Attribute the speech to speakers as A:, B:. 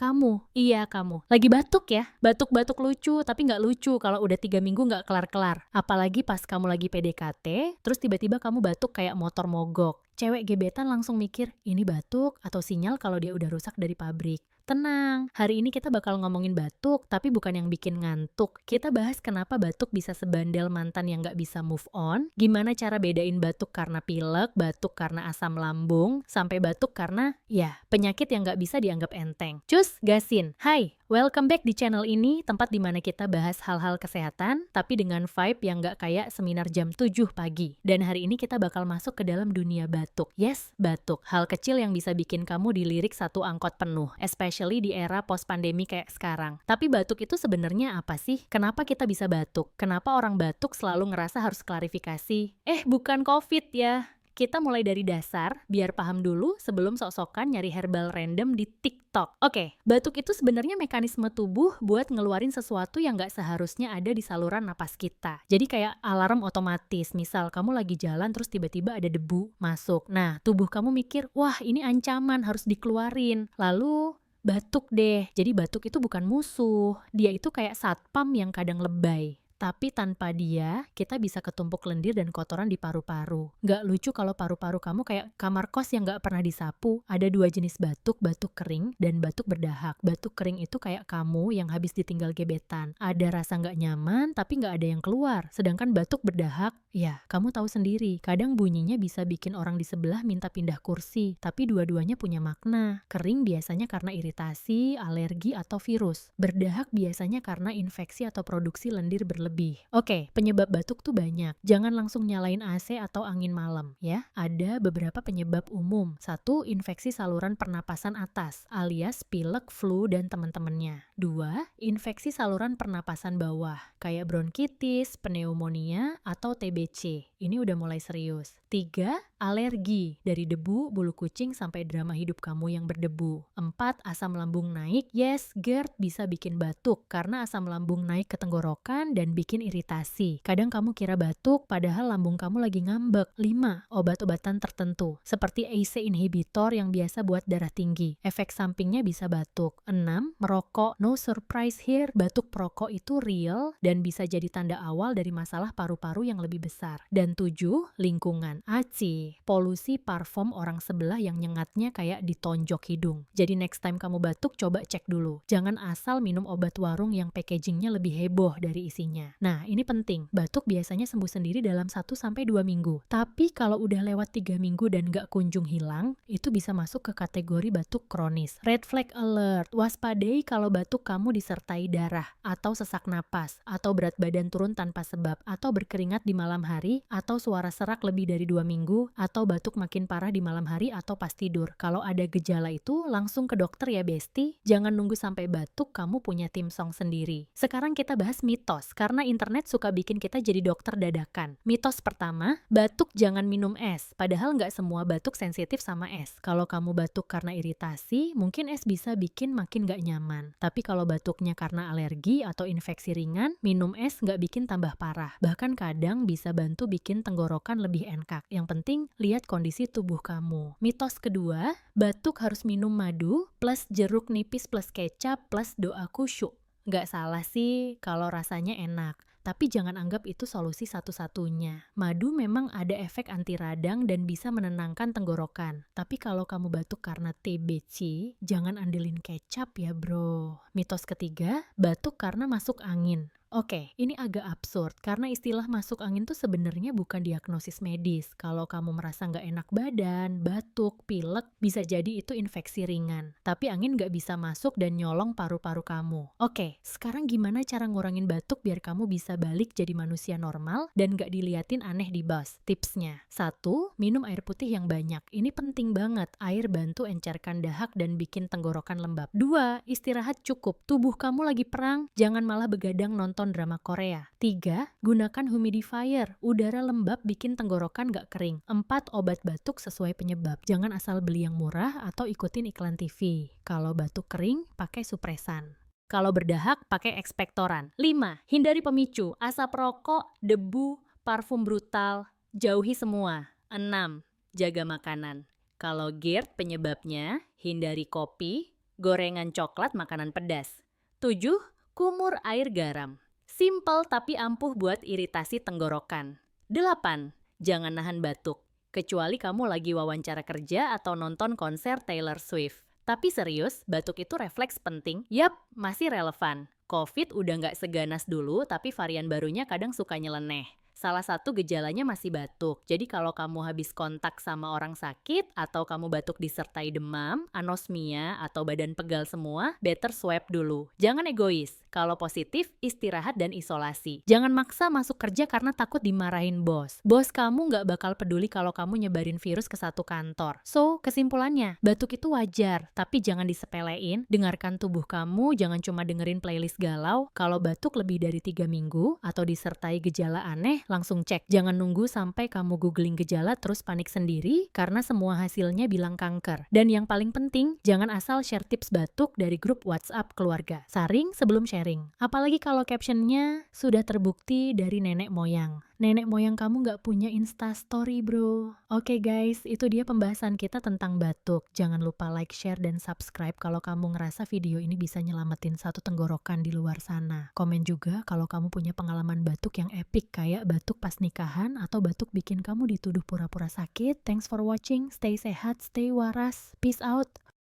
A: Kamu, iya kamu, lagi batuk ya? Batuk-batuk lucu, tapi nggak lucu kalau udah 3 minggu nggak kelar-kelar. Apalagi pas kamu lagi PDKT, terus tiba-tiba kamu batuk kayak motor mogok. Cewek gebetan langsung mikir, ini batuk atau sinyal kalau dia udah rusak dari pabrik. Tenang, hari ini kita bakal ngomongin batuk, tapi bukan yang bikin ngantuk. Kita bahas kenapa batuk bisa sebandel mantan yang nggak bisa move on, gimana cara bedain batuk karena pilek, batuk karena asam lambung, sampai batuk karena, ya, penyakit yang nggak bisa dianggap enteng. Cus, gasin. Hai, welcome back di channel ini, tempat dimana kita bahas hal-hal kesehatan, tapi dengan vibe yang nggak kayak seminar jam 7 pagi. Dan hari ini kita bakal masuk ke dalam dunia batuk. Yes, batuk. Hal kecil yang bisa bikin kamu dilirik satu angkot penuh, especially di era post-pandemi kayak sekarang. Tapi batuk itu sebenarnya apa sih? Kenapa kita bisa batuk? Kenapa orang batuk selalu ngerasa harus klarifikasi? Bukan COVID ya. Kita mulai dari dasar, biar paham dulu sebelum sok-sokan nyari herbal random di TikTok. Oke, batuk itu sebenarnya mekanisme tubuh buat ngeluarin sesuatu yang nggak seharusnya ada di saluran napas kita. Jadi kayak alarm otomatis, misal kamu lagi jalan terus tiba-tiba ada debu masuk. Nah, tubuh kamu mikir, wah ini ancaman harus dikeluarin. Lalu batuk deh. Jadi batuk itu bukan musuh, dia itu kayak satpam yang kadang lebay. Tapi tanpa dia, kita bisa ketumpuk lendir dan kotoran di paru-paru. Nggak lucu kalau paru-paru kamu kayak kamar kos yang nggak pernah disapu. Ada 2 jenis batuk, batuk kering dan batuk berdahak. Batuk kering itu kayak kamu yang habis ditinggal gebetan. Ada rasa nggak nyaman, tapi nggak ada yang keluar. Sedangkan batuk berdahak, ya kamu tahu sendiri. Kadang bunyinya bisa bikin orang di sebelah minta pindah kursi. Tapi dua-duanya punya makna. Kering biasanya karena iritasi, alergi, atau virus. Berdahak biasanya karena infeksi atau produksi lendir berlebih. Oke, penyebab batuk tuh banyak. Jangan langsung nyalain AC atau angin malam ya. Ada beberapa penyebab umum. 1. Infeksi saluran pernapasan atas alias pilek, flu, dan teman-temannya. 2. Infeksi saluran pernapasan bawah kayak bronkitis, pneumonia, atau TBC. Ini udah mulai serius. 3. Alergi dari debu, bulu kucing, sampai drama hidup kamu yang berdebu. 4. Asam lambung naik. Yes, GERD bisa bikin batuk karena asam lambung naik ke tenggorokan dan bikin iritasi. Kadang kamu kira batuk, padahal lambung kamu lagi ngambek. 5. Obat-obatan tertentu, seperti ACE inhibitor yang biasa buat darah tinggi. Efek sampingnya bisa batuk. 6. Merokok. No surprise here, batuk perokok itu real dan bisa jadi tanda awal dari masalah paru-paru yang lebih besar. Dan 7. Lingkungan. Aci, polusi parfum orang sebelah yang nyengatnya kayak ditonjok hidung. Jadi next time kamu batuk, coba cek dulu. Jangan asal minum obat warung yang packagingnya lebih heboh dari isinya. Nah, ini penting. Batuk biasanya sembuh sendiri dalam 1-2 minggu. Tapi kalau udah lewat 3 minggu dan gak kunjung hilang, itu bisa masuk ke kategori batuk kronis. Red flag alert. Waspadai kalau batuk kamu disertai darah, atau sesak napas, atau berat badan turun tanpa sebab, atau berkeringat di malam hari, atau suara serak lebih dari 2 minggu, atau batuk makin parah di malam hari atau pas tidur. Kalau ada gejala itu, langsung ke dokter ya besti. Jangan nunggu sampai batuk kamu punya tim song sendiri. Sekarang kita bahas mitos, karena internet suka bikin kita jadi dokter dadakan. Mitos pertama, batuk jangan minum es. Padahal nggak semua batuk sensitif sama es. Kalau kamu batuk karena iritasi, mungkin es bisa bikin makin nggak nyaman. Tapi kalau batuknya karena alergi atau infeksi ringan, minum es nggak bikin tambah parah. Bahkan kadang bisa bantu bikin tenggorokan lebih enkak. Yang penting, lihat kondisi tubuh kamu. Mitos kedua, batuk harus minum madu plus jeruk nipis plus kecap plus doa khusyuk. Nggak salah sih kalau rasanya enak, tapi jangan anggap itu solusi satu-satunya. Madu memang ada efek anti radang dan bisa menenangkan tenggorokan. Tapi kalau kamu batuk karena TBC, jangan andelin kecap ya bro. Mitos ketiga, batuk karena masuk angin. Oke, ini agak absurd karena istilah masuk angin tuh sebenarnya bukan diagnosis medis. Kalau kamu merasa nggak enak badan, batuk, pilek, bisa jadi itu infeksi ringan. Tapi angin nggak bisa masuk dan nyolong paru-paru kamu. Oke, sekarang gimana cara ngurangin batuk biar kamu bisa balik jadi manusia normal dan nggak diliatin aneh di bus? Tipsnya, 1. Minum air putih yang banyak. Ini penting banget. Air bantu encerkan dahak dan bikin tenggorokan lembab. 2. Istirahat cukup. Tubuh kamu lagi perang, jangan malah begadang nonton drama Korea. 3. Gunakan humidifier. Udara lembab bikin tenggorokan gak kering. 4. Obat batuk sesuai penyebab. Jangan asal beli yang murah atau ikutin iklan TV. Kalau batuk kering, pakai supresan. Kalau berdahak, pakai ekspektoran. 5. Hindari pemicu, asap rokok, debu, parfum brutal. Jauhi semua. 6. Jaga makanan. Kalau GERD penyebabnya, hindari kopi, Gorengan coklat, makanan pedas. 7. Kumur air garam. Simple tapi ampuh buat iritasi tenggorokan. 8. Jangan nahan batuk. Kecuali kamu lagi wawancara kerja atau nonton konser Taylor Swift. Tapi serius, batuk itu refleks penting. Yap, masih relevan. COVID udah nggak seganas dulu, tapi varian barunya kadang suka nyeleneh. Salah satu gejalanya masih batuk. Jadi kalau kamu habis kontak sama orang sakit, atau kamu batuk disertai demam, anosmia, atau badan pegal semua, better swab dulu. Jangan egois. Kalau positif, istirahat dan isolasi. Jangan maksa masuk kerja karena takut dimarahin bos. Bos kamu nggak bakal peduli kalau kamu nyebarin virus ke satu kantor. So, kesimpulannya, batuk itu wajar, tapi jangan disepelein. Dengarkan tubuh kamu, jangan cuma dengerin playlist galau. Kalau batuk lebih dari 3 minggu, atau disertai gejala aneh, langsung cek. Jangan nunggu sampai kamu googling gejala terus panik sendiri, karena semua hasilnya bilang kanker. Dan yang paling penting, jangan asal share tips batuk dari grup WhatsApp keluarga. Saring sebelum sharing. Apalagi kalau captionnya sudah terbukti dari nenek moyang. Nenek moyang kamu nggak punya Instastory, bro. Oke guys, itu dia pembahasan kita tentang batuk. Jangan lupa like, share, dan subscribe kalau kamu ngerasa video ini bisa nyelamatin satu tenggorokan di luar sana. Komen juga kalau kamu punya pengalaman batuk yang epic, kayak batuk pas nikahan atau batuk bikin kamu dituduh pura-pura sakit. Thanks for watching, stay sehat, stay waras. Peace out.